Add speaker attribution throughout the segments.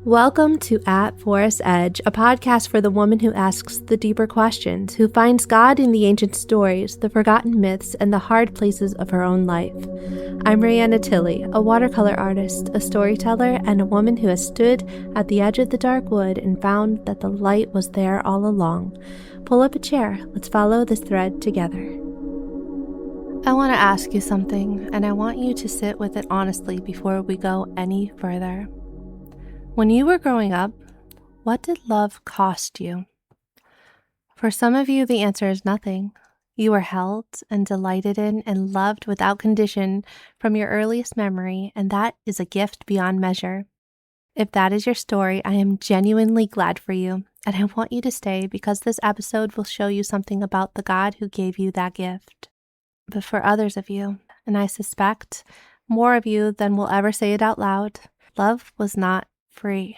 Speaker 1: Welcome to At Forest Edge, a podcast for the woman who asks the deeper questions, who finds God in the ancient stories, the forgotten myths, and the hard places of her own life. I'm Rihanna Tilley, a watercolor artist, a storyteller, and a woman who has stood at the edge of the dark wood and found that the light was there all along. Pull up a chair. Let's follow this thread together. I want to ask you something, and I want you to sit with it honestly before we go any further. When you were growing up, what did love cost you? For some of you, the answer is nothing. You were held and delighted in and loved without condition from your earliest memory, and that is a gift beyond measure. If that is your story, I am genuinely glad for you, and I want you to stay because this episode will show you something about the God who gave you that gift. But for others of you, and I suspect more of you than will ever say it out loud, love was not free.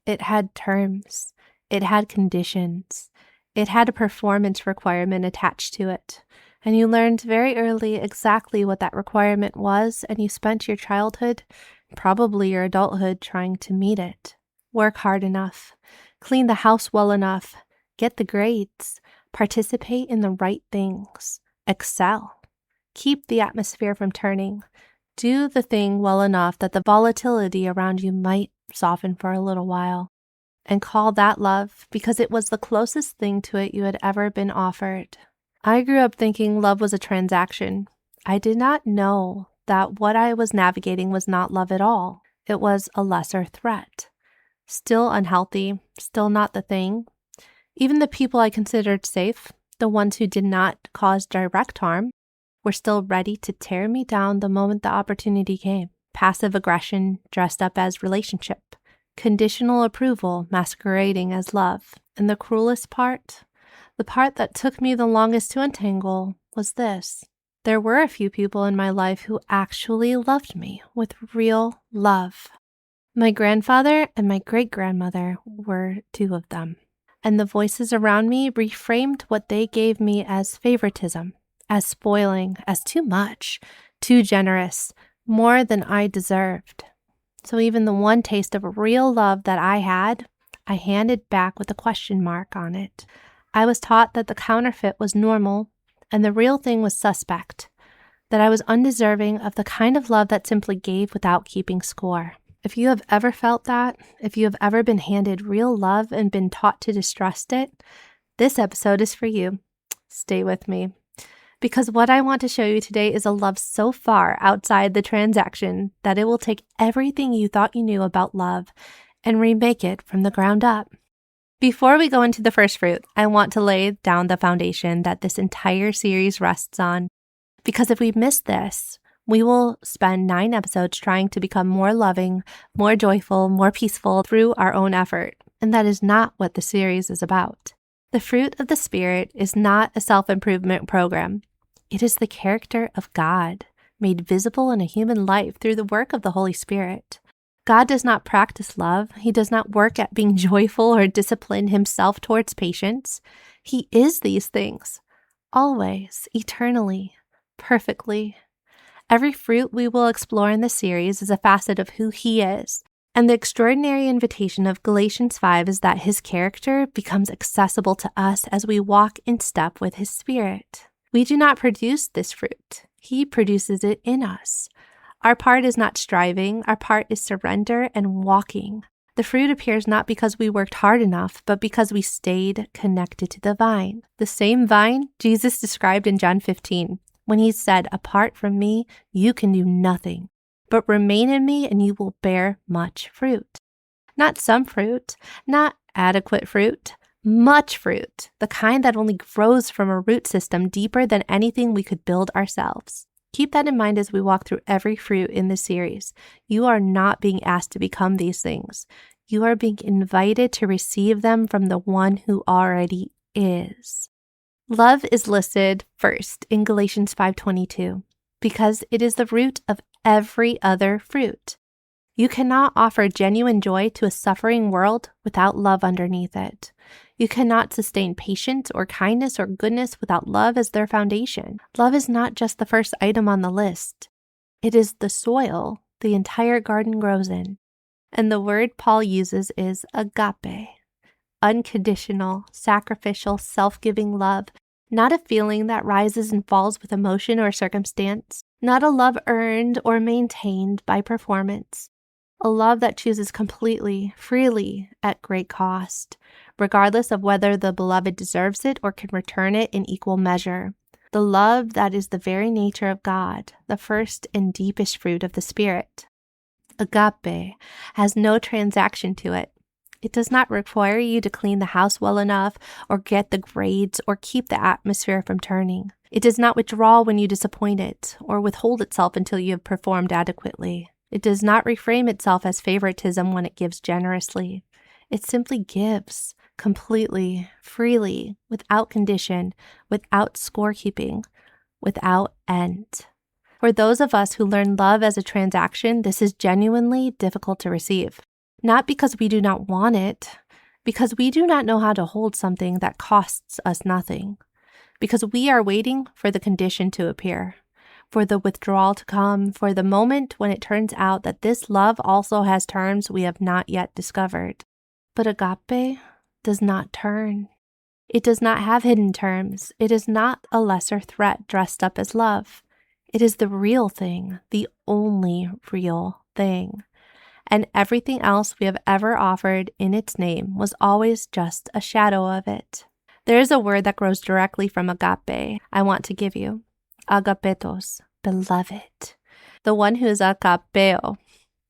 Speaker 1: It had terms. It had conditions. It had a performance requirement attached to it. And you learned very early exactly what that requirement was, and you spent your childhood, probably your adulthood, trying to meet it. Work hard enough. Clean the house well enough. Get the grades. Participate in the right things. Excel. Keep the atmosphere from turning. Do the thing well enough that the volatility around you might soften for a little while, and call that love because it was the closest thing to it you had ever been offered. I grew up thinking love was a transaction. I did not know that what I was navigating was not love at all. It was a lesser threat. Still unhealthy, still not the thing. Even the people I considered safe, the ones who did not cause direct harm, were still ready to tear me down the moment the opportunity came. Passive aggression dressed up as relationship. Conditional approval masquerading as love. And the cruelest part, the part that took me the longest to untangle, was this. There were a few people in my life who actually loved me with real love. My grandfather and my great-grandmother were two of them. And the voices around me reframed what they gave me as favoritism, as spoiling, as too much, too generous, more than I deserved. So even the one taste of real love that I had, I handed back with a question mark on it. I was taught that the counterfeit was normal and the real thing was suspect, that I was undeserving of the kind of love that simply gave without keeping score. If you have ever felt that, if you have ever been handed real love and been taught to distrust it, this episode is for you. Stay with me. Because what I want to show you today is a love so far outside the transaction that it will take everything you thought you knew about love and remake it from the ground up. Before we go into the first fruit, I want to lay down the foundation that this entire series rests on. Because if we miss this, we will spend 9 episodes trying to become more loving, more joyful, more peaceful through our own effort. And that is not what the series is about. The fruit of the Spirit is not a self-improvement program. It is the character of God, made visible in a human life through the work of the Holy Spirit. God does not practice love. He does not work at being joyful or discipline himself towards patience. He is these things, always, eternally, perfectly. Every fruit we will explore in this series is a facet of who he is. And the extraordinary invitation of Galatians 5 is that his character becomes accessible to us as we walk in step with his Spirit. We do not produce this fruit. He produces it in us. Our part is not striving. Our part is surrender and walking. The fruit appears not because we worked hard enough, but because we stayed connected to the vine. The same vine Jesus described in John 15, when he said, "Apart from me, you can do nothing. But remain in me and you will bear much fruit." Not some fruit, not adequate fruit, much fruit, the kind that only grows from a root system deeper than anything we could build ourselves. Keep that in mind as we walk through every fruit in this series. You are not being asked to become these things. You are being invited to receive them from the one who already is. Love is listed first in Galatians 5:22 because it is the root of every other fruit. You cannot offer genuine joy to a suffering world without love underneath it. You cannot sustain patience or kindness or goodness without love as their foundation. Love is not just the first item on the list. It is the soil the entire garden grows in. And the word Paul uses is agape, unconditional, sacrificial, self-giving love, not a feeling that rises and falls with emotion or circumstance, not a love earned or maintained by performance, a love that chooses completely, freely, at great cost, regardless of whether the beloved deserves it or can return it in equal measure. The love that is the very nature of God, the first and deepest fruit of the Spirit. Agape has no transaction to it. It does not require you to clean the house well enough or get the grades or keep the atmosphere from turning. It does not withdraw when you disappoint it or withhold itself until you have performed adequately. It does not reframe itself as favoritism when it gives generously. It simply gives completely, freely, without condition, without scorekeeping, without end. For those of us who learn love as a transaction, this is genuinely difficult to receive. Not because we do not want it, because we do not know how to hold something that costs us nothing, because we are waiting for the condition to appear, for the withdrawal to come, for the moment when it turns out that this love also has terms we have not yet discovered. But agape does not turn. It does not have hidden terms. It is not a lesser threat dressed up as love. It is the real thing, the only real thing. And everything else we have ever offered in its name was always just a shadow of it. There is a word that grows directly from agape I want to give you. Agapetos, beloved. The one who is agapeo,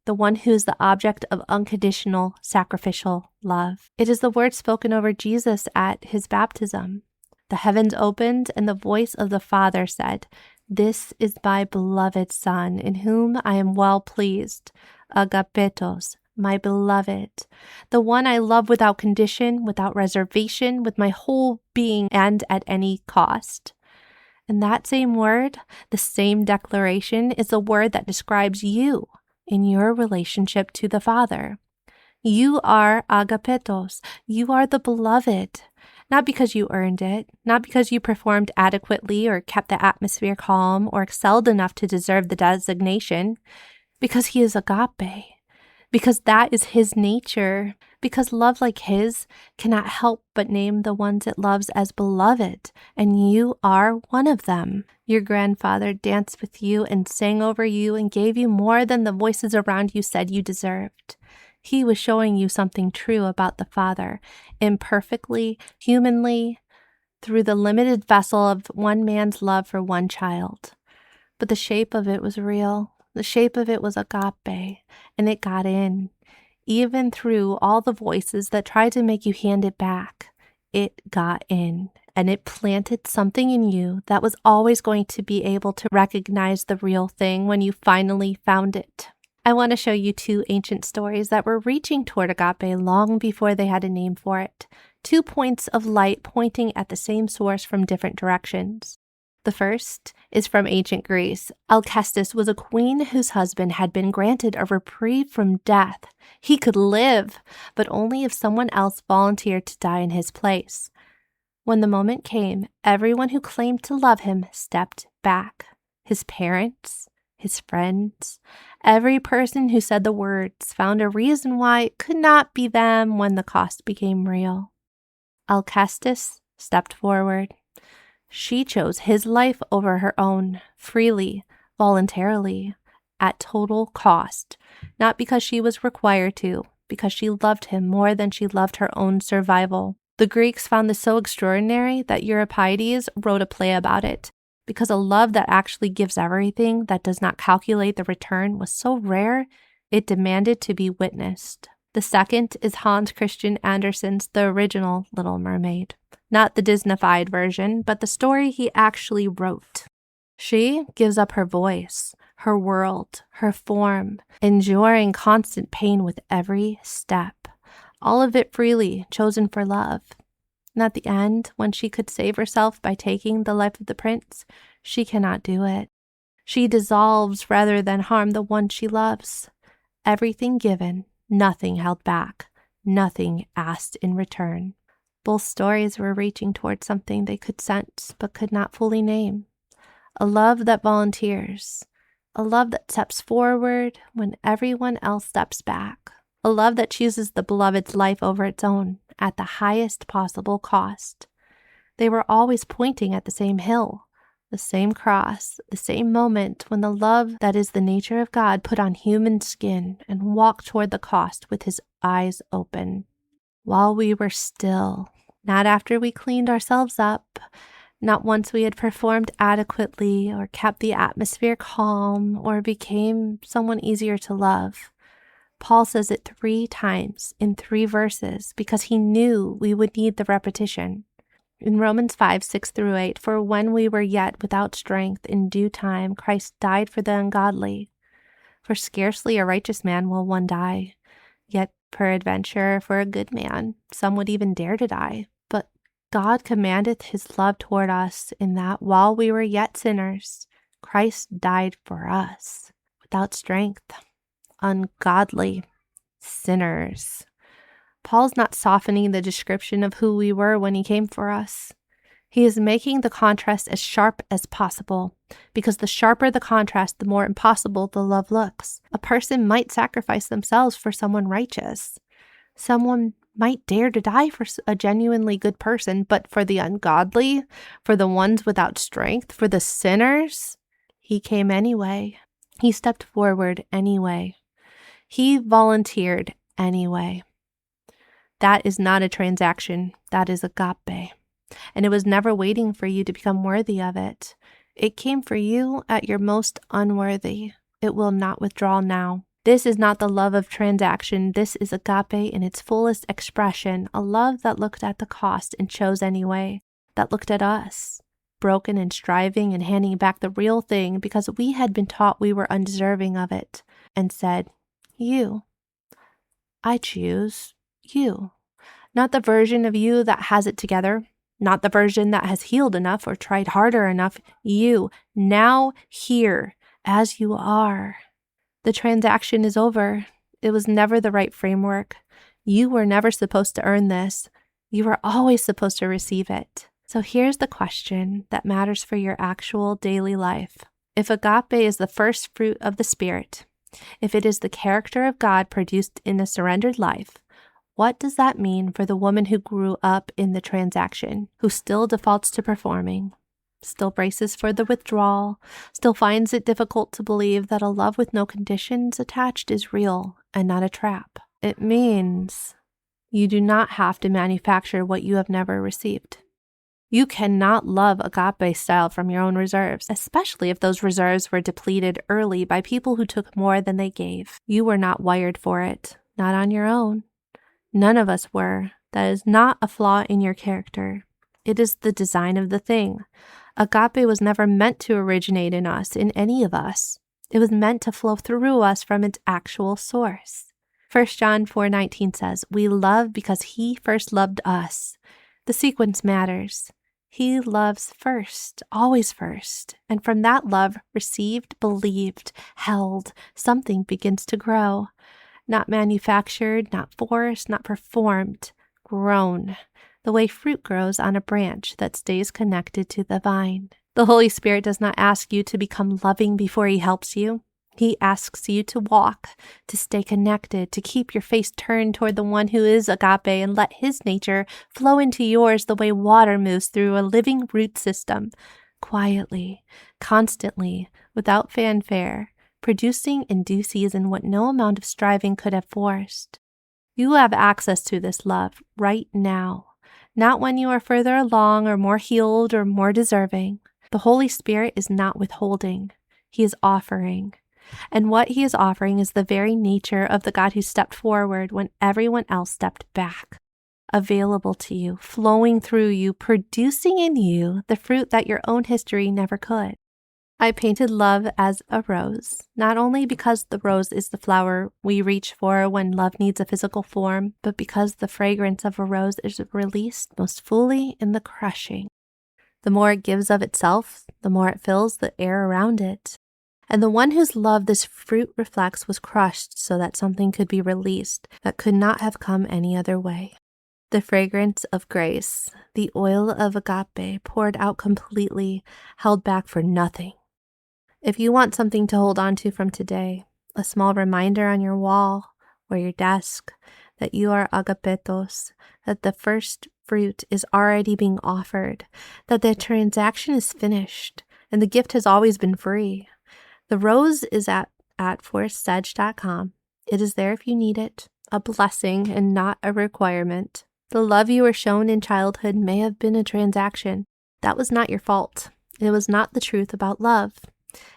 Speaker 1: the one who is the object of unconditional, sacrificial love. It is the word spoken over Jesus at his baptism. The heavens opened and the voice of the Father said, "This is my beloved Son, in whom I am well pleased." Agapetos, my beloved, the one I love without condition, without reservation, with my whole being and at any cost. And that same word, the same declaration, is the word that describes you in your relationship to the Father. You are agapetos. You are the beloved. Not because you earned it, not because you performed adequately or kept the atmosphere calm or excelled enough to deserve the designation, because he is agape, because that is his nature, because love like his cannot help but name the ones it loves as beloved, and you are one of them. Your grandfather danced with you and sang over you and gave you more than the voices around you said you deserved. He was showing you something true about the Father, imperfectly, humanly, through the limited vessel of one man's love for one child. But the shape of it was real. The shape of it was agape, and it got in. Even through all the voices that tried to make you hand it back, it got in, and it planted something in you that was always going to be able to recognize the real thing when you finally found it. I want to show you two ancient stories that were reaching toward agape long before they had a name for it. 2 points of light pointing at the same source from different directions. The first is from ancient Greece. Alcestis was a queen whose husband had been granted a reprieve from death. He could live, but only if someone else volunteered to die in his place. When the moment came, everyone who claimed to love him stepped back. His parents, his friends, every person who said the words found a reason why it could not be them when the cost became real. Alcestis stepped forward. She chose his life over her own, freely, voluntarily, at total cost, not because she was required to, because she loved him more than she loved her own survival. The Greeks found this so extraordinary that Euripides wrote a play about it, because a love that actually gives everything, that does not calculate the return, was so rare, it demanded to be witnessed. The second is Hans Christian Andersen's The Original Little Mermaid. Not the Disneyfied version, but the story he actually wrote. She gives up her voice, her world, her form, enduring constant pain with every step. All of it freely, chosen for love. And at the end, when she could save herself by taking the life of the prince, she cannot do it. She dissolves rather than harm the one she loves. Everything given, nothing held back, nothing asked in return. Both stories were reaching towards something they could sense but could not fully name. A love that volunteers, a love that steps forward when everyone else steps back, a love that chooses the beloved's life over its own at the highest possible cost. They were always pointing at the same hill, the same cross, the same moment when the love that is the nature of God put on human skin and walked toward the cost with his eyes open. While we were still, not after we cleaned ourselves up, not once we had performed adequately or kept the atmosphere calm or became someone easier to love. Paul says it 3 times in 3 verses because he knew we would need the repetition. In Romans 5:6-8, for when we were yet without strength, in due time Christ died for the ungodly. For scarcely a righteous man will one die, yet peradventure for a good man some would even dare to die. But God commandeth his love toward us, in that while we were yet sinners, Christ died for us. Without strength, ungodly, sinners. Paul's not softening the description of who we were when he came for us. He is making the contrast as sharp as possible, because the sharper the contrast, the more impossible the love looks. A person might sacrifice themselves for someone righteous. Someone might dare to die for a genuinely good person, but for the ungodly, for the ones without strength, for the sinners, he came anyway. He stepped forward anyway. He volunteered anyway. That is not a transaction. That is agape. And it was never waiting for you to become worthy of it. It came for you at your most unworthy. It will not withdraw now. This is not the love of transaction. This is agape in its fullest expression, a love that looked at the cost and chose anyway, that looked at us, broken and striving and handing back the real thing because we had been taught we were undeserving of it, and said, you. I choose you. Not the version of you that has it together, not the version that has healed enough or tried harder enough. You, now here, as you are. The transaction is over. It was never the right framework. You were never supposed to earn this. You were always supposed to receive it. So here's the question that matters for your actual daily life. If agape is the first fruit of the Spirit, if it is the character of God produced in a surrendered life, what does that mean for the woman who grew up in the transaction, who still defaults to performing, still braces for the withdrawal, still finds it difficult to believe that a love with no conditions attached is real and not a trap? It means you do not have to manufacture what you have never received. You cannot love agape style from your own reserves, especially if those reserves were depleted early by people who took more than they gave. You were not wired for it, not on your own. None of us were. That is not a flaw in your character. It is the design of the thing. Agape was never meant to originate in us, in any of us. It was meant to flow through us from its actual source. 1 John 4:19 says, we love because he first loved us. The sequence matters. He loves first, always first. And from that love, received, believed, held, something begins to grow. Not manufactured, not forced, not performed, grown, the way fruit grows on a branch that stays connected to the vine. The Holy Spirit does not ask you to become loving before he helps you. He asks you to walk, to stay connected, to keep your face turned toward the one who is agape and let his nature flow into yours the way water moves through a living root system, quietly, constantly, without fanfare, producing in due season what no amount of striving could have forced. You have access to this love right now, not when you are further along or more healed or more deserving. The Holy Spirit is not withholding. He is offering. And what he is offering is the very nature of the God who stepped forward when everyone else stepped back. Available to you, flowing through you, producing in you the fruit that your own history never could. I painted love as a rose, not only because the rose is the flower we reach for when love needs a physical form, but because the fragrance of a rose is released most fully in the crushing. The more it gives of itself, the more it fills the air around it. And the one whose love this fruit reflects was crushed so that something could be released that could not have come any other way. The fragrance of grace, the oil of agape poured out completely, held back for nothing. If you want something to hold on to from today, a small reminder on your wall, or your desk, that you are agapetos, that the first fruit is already being offered, that the transaction is finished, and the gift has always been free. The rose is at forestsedge.com. It is there if you need it, a blessing and not a requirement. The love you were shown in childhood may have been a transaction. That was not your fault. It was not the truth about love.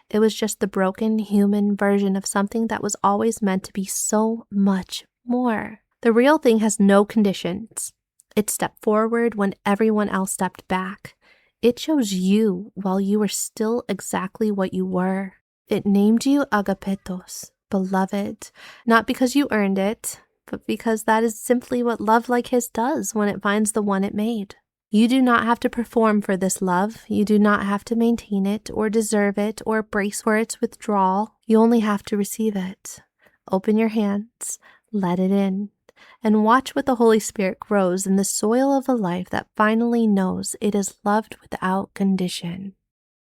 Speaker 1: It was just the broken human version of something that was always meant to be so much more. The real thing has no conditions. It stepped forward when everyone else stepped back. It chose you while you were still exactly what you were. It named you agapetos, beloved, not because you earned it, but because that is simply what love like his does when it finds the one it made. You do not have to perform for this love. You do not have to maintain it or deserve it or brace for its withdrawal. You only have to receive it. Open your hands, let it in, and watch what the Holy Spirit grows in the soil of a life that finally knows it is loved without condition.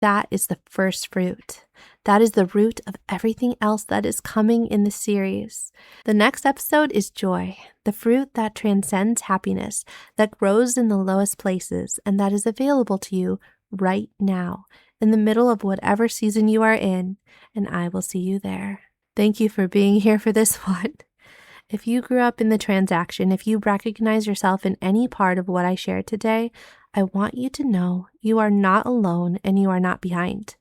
Speaker 1: That is the first fruit. That is the root of everything else that is coming in the series. The next episode is joy, the fruit that transcends happiness, that grows in the lowest places, and that is available to you right now, in the middle of whatever season you are in, and I will see you there. Thank you for being here for this one. If you grew up in the transaction, if you recognize yourself in any part of what I shared today, I want you to know you are not alone and you are not behind.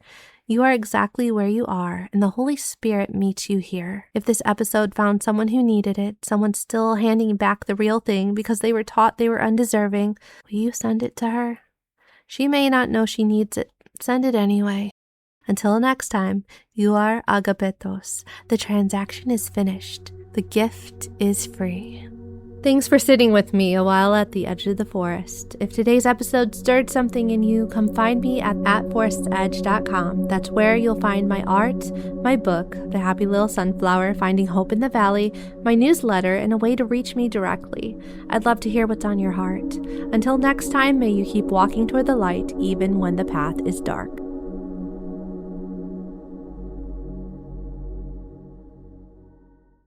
Speaker 1: You are exactly where you are, and the Holy Spirit meets you here. If this episode found someone who needed it, someone still handing back the real thing because they were taught they were undeserving, will you send it to her? She may not know she needs it. Send it anyway. Until next time, you are agapetos. The transaction is finished. The gift is free. Thanks for sitting with me a while at the edge of the forest. If today's episode stirred something in you, come find me at forestsedge.com. That's where you'll find my art, my book, The Happy Little Sunflower, Finding Hope in the Valley, my newsletter, and a way to reach me directly. I'd love to hear what's on your heart. Until next time, may you keep walking toward the light even when the path is dark.